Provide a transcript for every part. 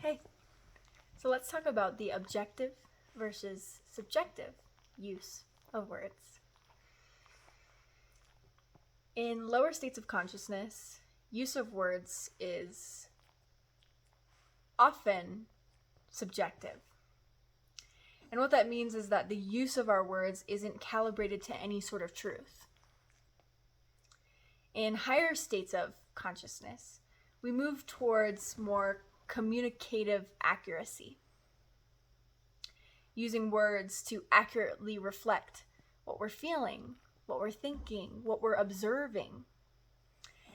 Hey, so let's talk about the objective versus subjective use of words. In lower states of consciousness, use of words is often subjective. And what that means is that the use of our words isn't calibrated to any sort of truth. In higher states of consciousness, we move towards more communicative accuracy, using words to accurately reflect what we're feeling, what we're thinking, what we're observing.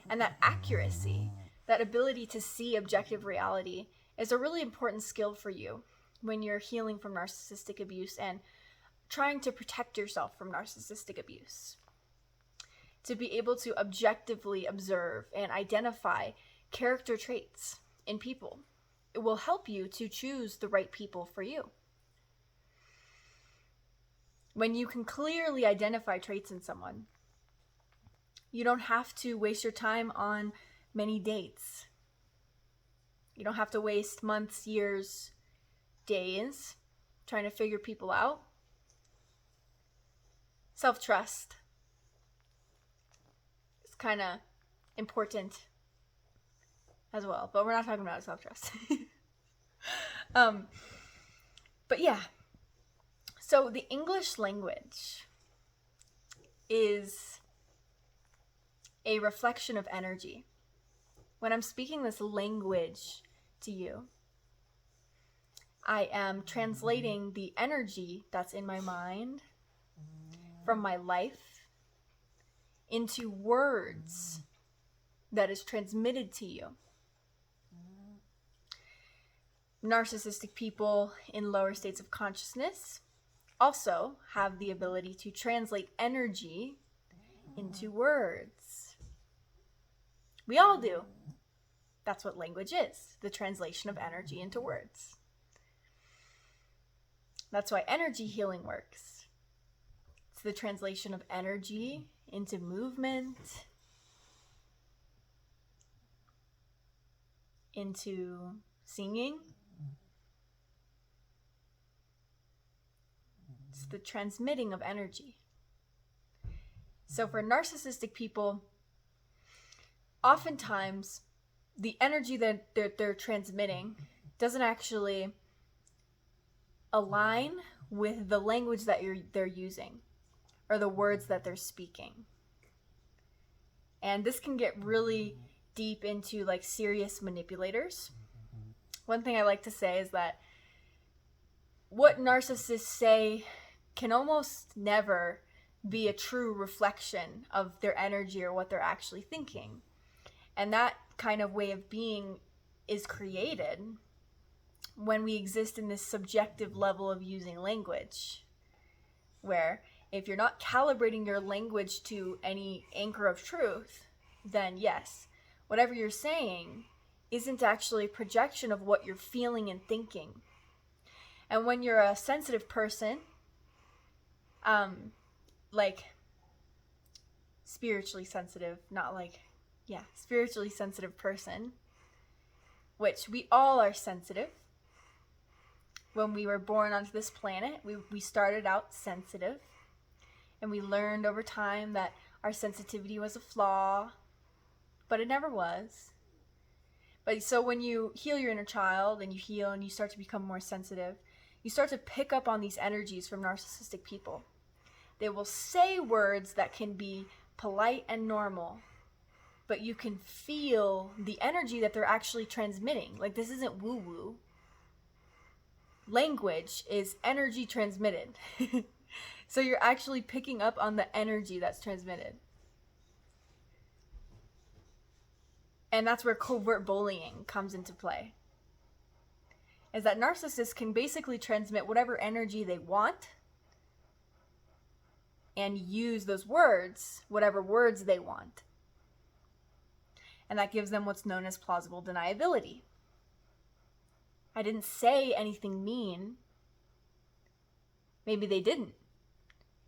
And that accuracy, that ability to see objective reality, is a really important skill for you when you're healing from narcissistic abuse and trying to protect yourself from narcissistic abuse. To be able to objectively observe and identify character traits in people. It will help you to choose the right people for you. When you can clearly identify traits in someone, you don't have to waste your time on many dates. You don't have to waste months, years, days trying to figure people out. Self-trust is kind of important as well, but we're not talking about self-trust. But yeah, so the English language is a reflection of energy. When I'm speaking this language to you, I am translating the energy that's in my mind from my life into words that is transmitted to you. Narcissistic people in lower states of consciousness also have the ability to translate energy into words. We all do. That's what language is, the translation of energy into words. That's why energy healing works. It's the translation of energy into movement, into singing. It's the transmitting of energy. So for narcissistic people, oftentimes the energy that they're transmitting doesn't actually align with the language that they're using or the words that they're speaking. And this can get really deep into like serious manipulators. One thing I like to say is that what narcissists say can almost never be a true reflection of their energy or what they're actually thinking. And that kind of way of being is created when we exist in this subjective level of using language, where if you're not calibrating your language to any anchor of truth, then yes, whatever you're saying isn't actually a projection of what you're feeling and thinking. And when you're a sensitive person, like spiritually sensitive, spiritually sensitive person, which we all are sensitive. When we were born onto this planet, we started out sensitive, and we learned over time that our sensitivity was a flaw, but it never was. But so when you heal your inner child and you heal and you start to become more sensitive, you start to pick up on these energies from narcissistic people. They will say words that can be polite and normal, but you can feel the energy that they're actually transmitting. Like, this isn't woo-woo. Language is energy transmitted. So you're actually picking up on the energy that's transmitted. And that's where covert bullying comes into play. Is that narcissists can basically transmit whatever energy they want and use those words, whatever words they want. And that gives them what's known as plausible deniability. I didn't say anything mean. Maybe they didn't.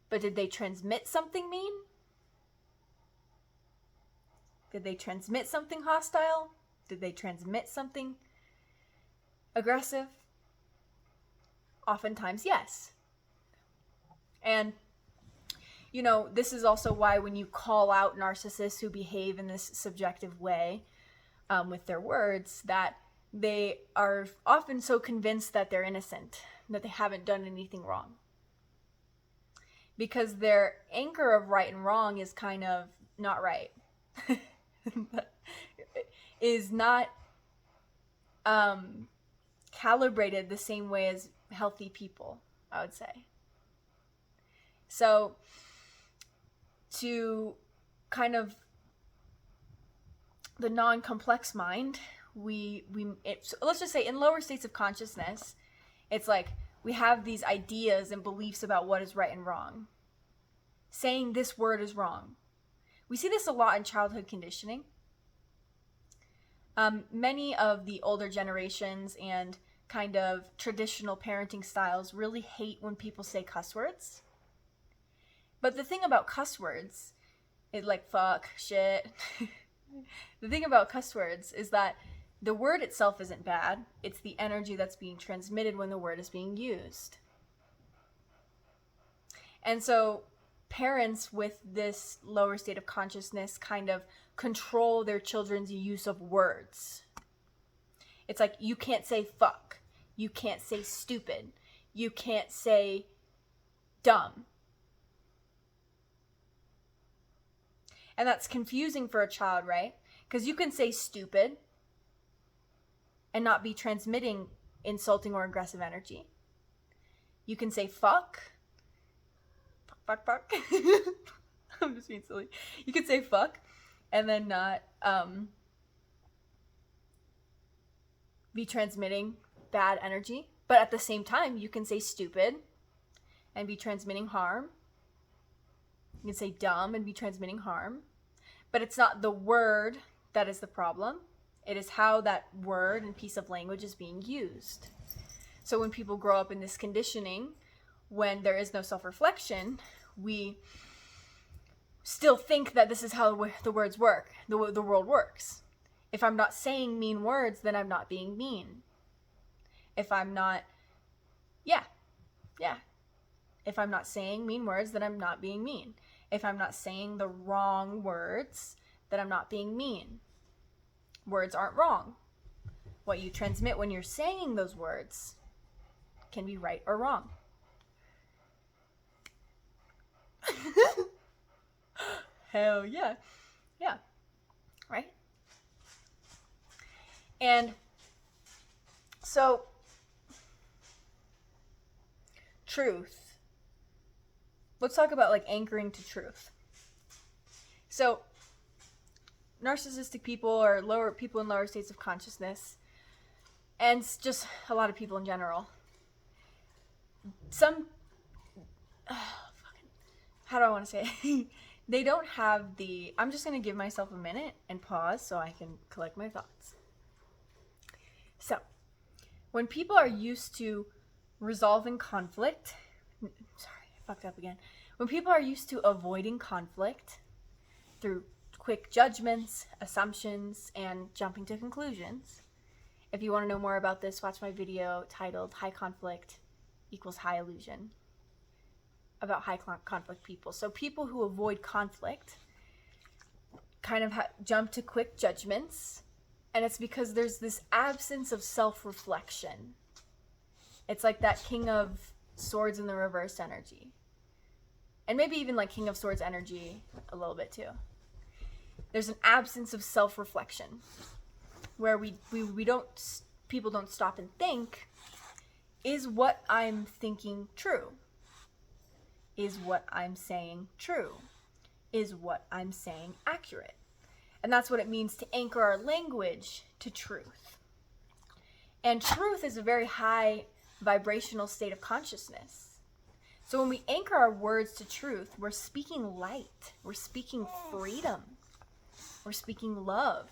But did they transmit something mean? Did they transmit something hostile? Did they transmit something Aggressive? Oftentimes, yes. And, you know, this is also why when you call out narcissists who behave in this subjective way with their words, that they are often so convinced that they're innocent, that they haven't done anything wrong. Because their anchor of right and wrong is kind of not right. Is not calibrated the same way as healthy people, I would say. So to kind of the non-complex mind, let's just say in lower states of consciousness, it's like we have these ideas and beliefs about what is right and wrong. Saying this word is wrong. We see this a lot in childhood conditioning. Many of the older generations and kind of traditional parenting styles really hate when people say cuss words. But the thing about cuss words is like fuck, shit. The thing about cuss words is that the word itself isn't bad. It's the energy that's being transmitted when the word is being used. And so parents with this lower state of consciousness kind of control their children's use of words. It's like, you can't say fuck. You can't say stupid. You can't say dumb. And that's confusing for a child, right? Because you can say stupid and not be transmitting insulting or aggressive energy. You can say fuck. Fuck. I'm just being silly. You can say fuck and then not be transmitting bad energy. But at the same time, you can say stupid and be transmitting harm. You can say dumb and be transmitting harm. But it's not the word that is the problem. It is how that word and piece of language is being used. So when people grow up in this conditioning, when there is no self-reflection, we still think that this is how the words work, the world works. If I'm not saying mean words, then I'm not being mean. If I'm not, If I'm not saying mean words, then I'm not being mean. If I'm not saying the wrong words, then I'm not being mean. Words aren't wrong. What you transmit when you're saying those words can be right or wrong. Hell yeah. Yeah. Right? And so, truth. Let's talk about like anchoring to truth. So, narcissistic people or people in lower states of consciousness, and just a lot of people in general, how do I want to say it? They don't have I'm just going to give myself a minute and pause so I can collect my thoughts. So, when people are used to resolving conflict, fucked up again. When people are used to avoiding conflict through quick judgments, assumptions, and jumping to conclusions. If you want to know more about this, watch my video titled High Conflict Equals High Illusion about high conflict people. So people who avoid conflict kind of jump to quick judgments, and it's because there's this absence of self-reflection. It's like that King of Swords in the reverse energy. And maybe even like King of Swords energy a little bit too. There's an absence of self-reflection where people don't stop and think, is what I'm thinking true? Is what I'm saying true? Is what I'm saying accurate? And that's what it means to anchor our language to truth. And truth is a very high vibrational state of consciousness. So when we anchor our words to truth, we're speaking light. We're speaking freedom. We're speaking love.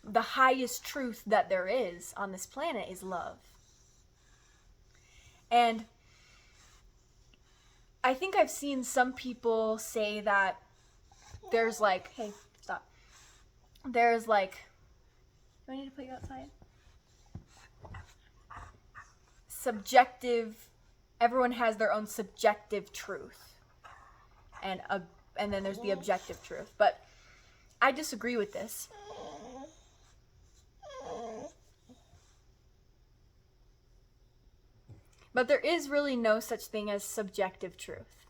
The highest truth that there is on this planet is love. And I think I've seen some people say that there's like, hey, stop. There's like, do I need to put you outside? subjective, everyone has their own subjective truth. And then there's the objective truth. But I disagree with this. But there is really no such thing as subjective truth.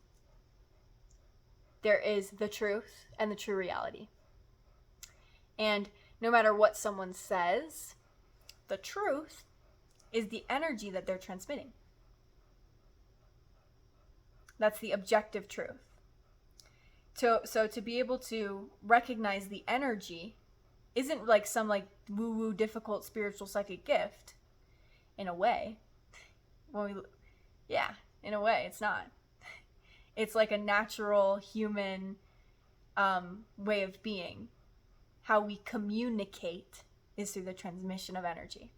There is the truth and the true reality. And no matter what someone says, the truth is the energy that they're transmitting. That's the objective truth. So to be able to recognize the energy isn't like some like woo-woo difficult spiritual psychic gift, in a way. In a way, it's not. It's like a natural human way of being. How we communicate is through the transmission of energy.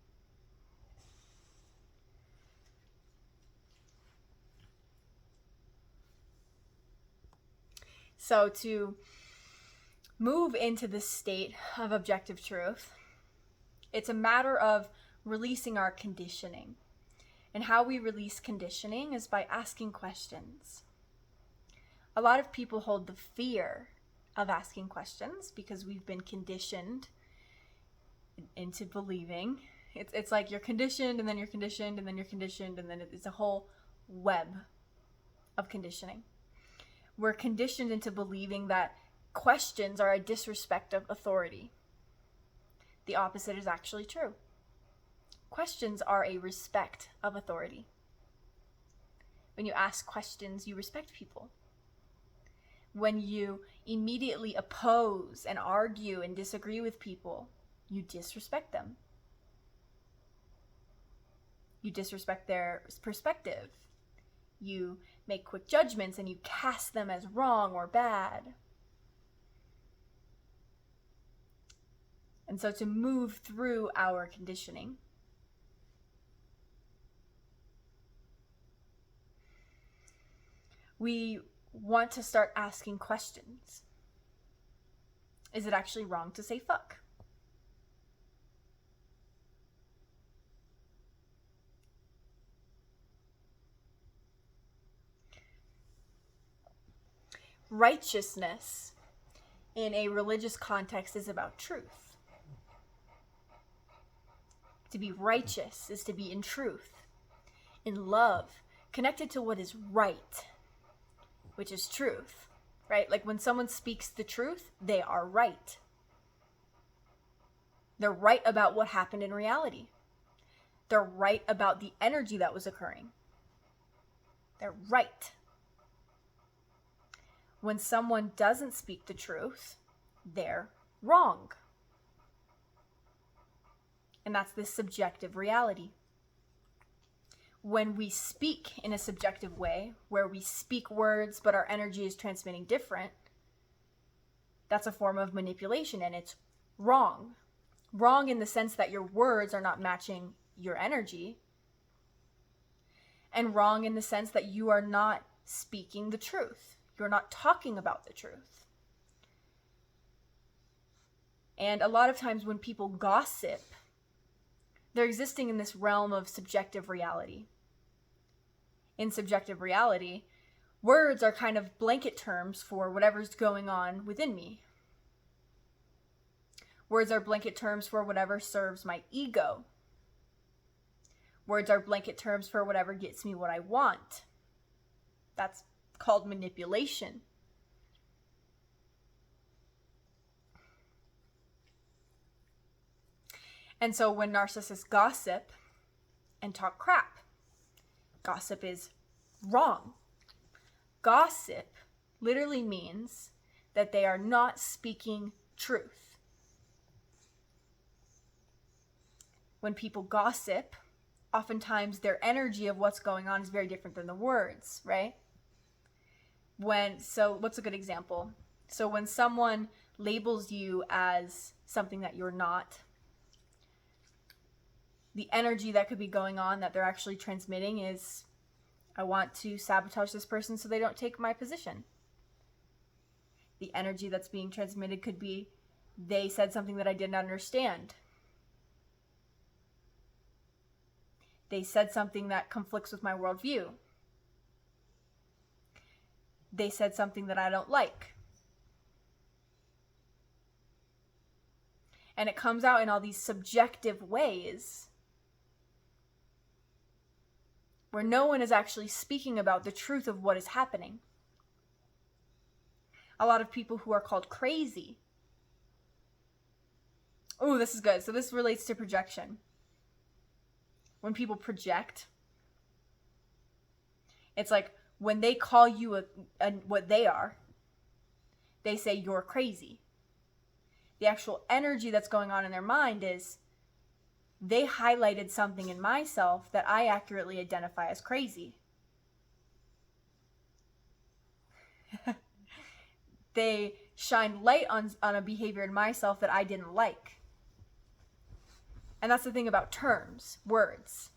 So to move into this state of objective truth, it's a matter of releasing our conditioning. And how we release conditioning is by asking questions. A lot of people hold the fear of asking questions because we've been conditioned into believing. It's like you're conditioned, and then you're conditioned, and then you're conditioned, and then it's a whole web of conditioning. We're conditioned into believing that questions are a disrespect of authority. The opposite is actually true. Questions are a respect of authority. When you ask questions, you respect people. When you immediately oppose and argue and disagree with people, you disrespect them. You disrespect their perspective. You make quick judgments and you cast them as wrong or bad. And so to move through our conditioning, we want to start asking questions. Is it actually wrong to say fuck? Righteousness in a religious context is about truth. To be righteous is to be in truth, in love, connected to what is right, which is truth, right? Like when someone speaks the truth, they are right. They're right about what happened in reality. They're right about the energy that was occurring. They're right. When someone doesn't speak the truth, they're wrong. And that's this subjective reality. When we speak in a subjective way, where we speak words but our energy is transmitting different, that's a form of manipulation, and it's wrong. Wrong in the sense that your words are not matching your energy, and wrong in the sense that you are not speaking the truth. You're not talking about the truth. And a lot of times when people gossip, they're existing in this realm of subjective reality. In subjective reality, words are kind of blanket terms for whatever's going on within me. Words are blanket terms for whatever serves my ego. Words are blanket terms for whatever gets me what I want. That's called manipulation. And so when narcissists gossip and talk crap, gossip is wrong. Gossip literally means that they are not speaking truth. When people gossip, oftentimes their energy of what's going on is very different than the words, right? So what's a good example? So when someone labels you as something that you're not, the energy that could be going on that they're actually transmitting is, I want to sabotage this person so they don't take my position. The energy that's being transmitted could be, they said something that I didn't understand. They said something that conflicts with my worldview. They said something that I don't like. And it comes out in all these subjective ways where no one is actually speaking about the truth of what is happening. A lot of people who are called crazy. Oh, this is good. So this relates to projection. When people project, it's like when they call you what they are, they say you're crazy. The actual energy that's going on in their mind is they highlighted something in myself that I accurately identify as crazy. They shined light on a behavior in myself that I didn't like. And that's the thing about terms, words.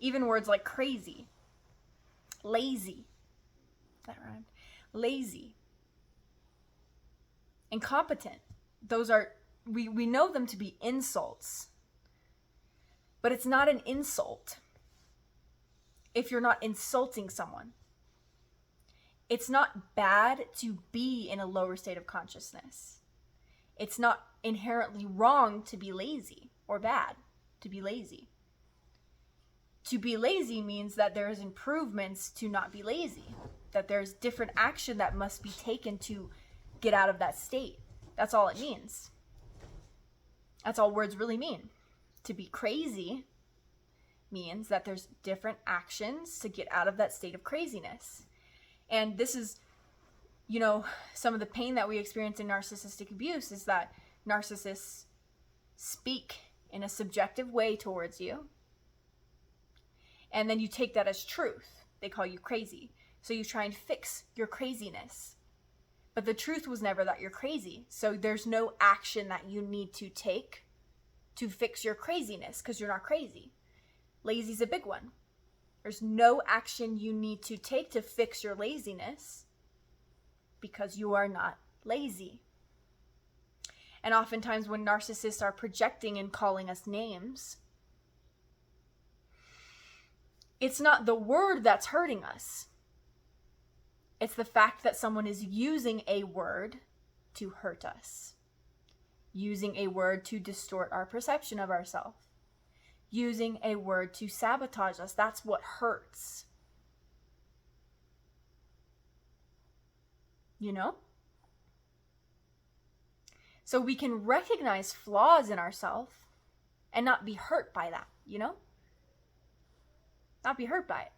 Even words like crazy, lazy. That rhymed. Lazy. Incompetent. Those are, we know them to be insults. But it's not an insult if you're not insulting someone. It's not bad to be in a lower state of consciousness. It's not inherently wrong to be lazy or bad to be lazy. To be lazy means that there's improvements to not be lazy, that there's different action that must be taken to get out of that state. That's all it means. That's all words really mean. To be crazy means that there's different actions to get out of that state of craziness. And this is, some of the pain that we experience in narcissistic abuse is that narcissists speak in a subjective way towards you. And then you take that as truth. They call you crazy. So you try and fix your craziness. But the truth was never that you're crazy. So there's no action that you need to take to fix your craziness because you're not crazy. Lazy's a big one. There's no action you need to take to fix your laziness because you are not lazy. And oftentimes when narcissists are projecting and calling us names, it's not the word that's hurting us. It's the fact that someone is using a word to hurt us. Using a word to distort our perception of ourselves. Using a word to sabotage us. That's what hurts. So we can recognize flaws in ourselves and not be hurt by that, Not be hurt by it.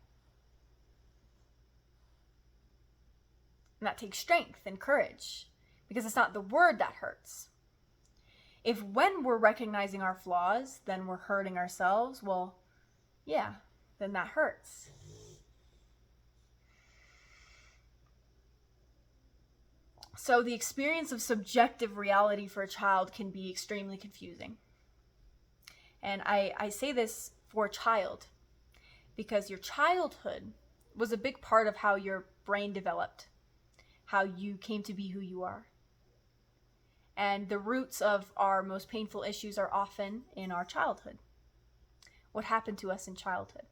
And that takes strength and courage because it's not the word that hurts. If when we're recognizing our flaws, then we're hurting ourselves, well, yeah, then that hurts. So the experience of subjective reality for a child can be extremely confusing. And I say this for a child because your childhood was a big part of how your brain developed, how you came to be who you are. And the roots of our most painful issues are often in our childhood. What happened to us in childhood?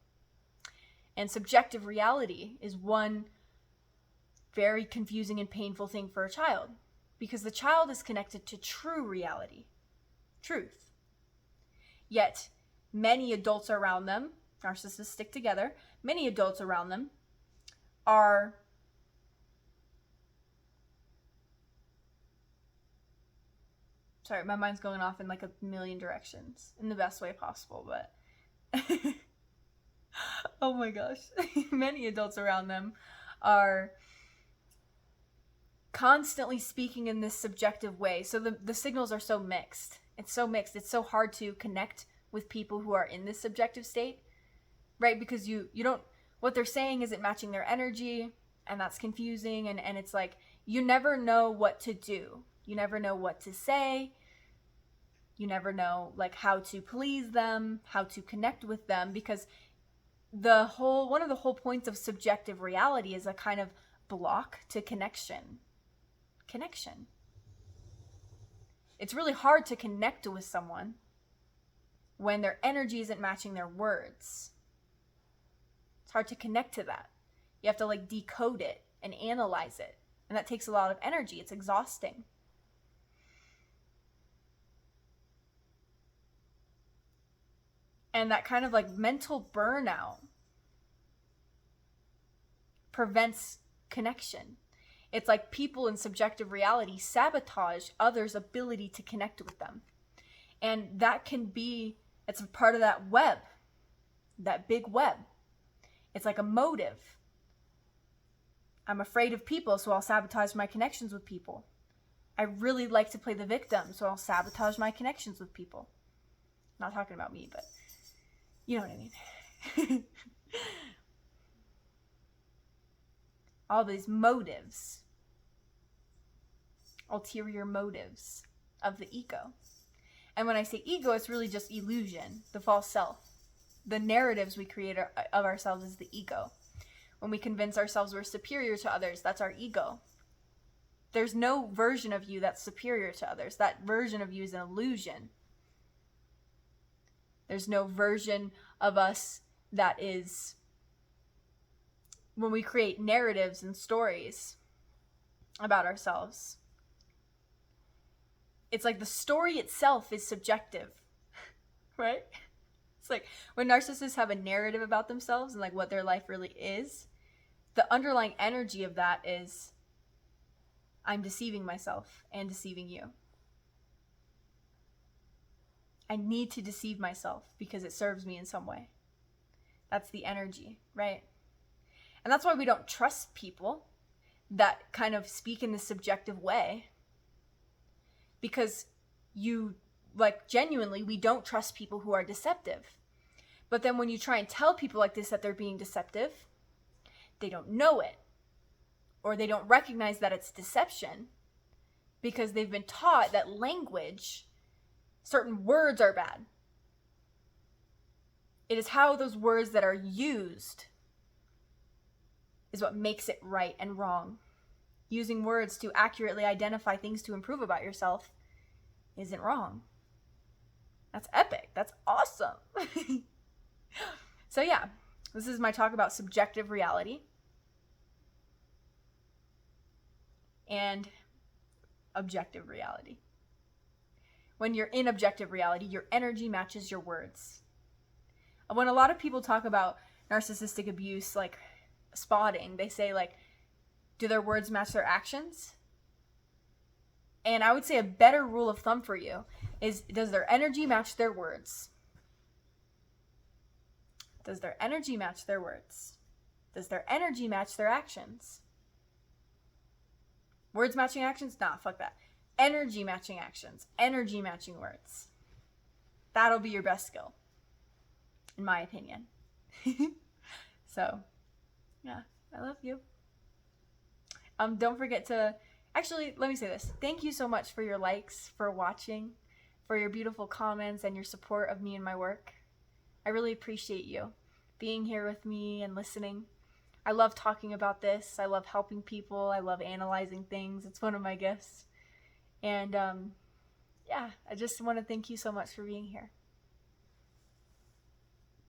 And subjective reality is one very confusing and painful thing for a child because the child is connected to true reality, truth. Yet, many adults around them, narcissists stick together, many adults around them are sorry, my mind's going off in like a million directions in the best way possible, but oh my gosh. Many adults around them are constantly speaking in this subjective way. So the signals are so mixed. It's so mixed. It's so hard to connect with people who are in this subjective state, right? Because you don't, what they're saying isn't matching their energy, and that's confusing. And it's like, you never know what to do. You never know what to say. You never know like how to please them, how to connect with them, because one of the whole points of subjective reality is a kind of block to connection. It's really hard to connect with someone when their energy isn't matching their words. It's hard to connect to that. You have to like decode it and analyze it. And that takes a lot of energy. It's exhausting. And that kind of like mental burnout prevents connection. It's like people in subjective reality sabotage others' ability to connect with them. And that can be, it's a part of that web, that big web. It's like a motive. I'm afraid of people, so I'll sabotage my connections with people. I really like to play the victim, so I'll sabotage my connections with people. Not talking about me, but you know what I mean. All these motives, ulterior motives of the ego. And when I say ego, it's really just illusion, the false self. The narratives we create of ourselves is the ego. When we convince ourselves we're superior to others, that's our ego. There's no version of you that's superior to others. That version of you is an illusion. There's no version of us that is, when we create narratives and stories about ourselves, it's like the story itself is subjective, right? It's like when narcissists have a narrative about themselves and like what their life really is, the underlying energy of that is, I'm deceiving myself and deceiving you. I need to deceive myself because it serves me in some way. That's the energy, right? And that's why we don't trust people that kind of speak in this subjective way. Because genuinely, we don't trust people who are deceptive. But then when you try and tell people like this that they're being deceptive, they don't know it. Or they don't recognize that it's deception because they've been taught that language, certain words are bad. It is how those words that are used is what makes it right and wrong. Using words to accurately identify things to improve about yourself isn't wrong. That's epic. That's awesome. So yeah, this is my talk about subjective reality and objective reality. When you're in objective reality, your energy matches your words. When a lot of people talk about narcissistic abuse, like spotting, they say like, do their words match their actions? And I would say a better rule of thumb for you is, does their energy match their words? Does their energy match their words? Does their energy match their actions? Words matching actions? Nah, fuck that. Energy matching actions. Energy matching words. That'll be your best skill, in my opinion. So, yeah, I love you. Don't forget to, actually, let me say this. Thank you so much for your likes, for watching, for your beautiful comments and your support of me and my work. I really appreciate you being here with me and listening. I love talking about this. I love helping people. I love analyzing things. It's one of my gifts. And yeah, I just want to thank you so much for being here.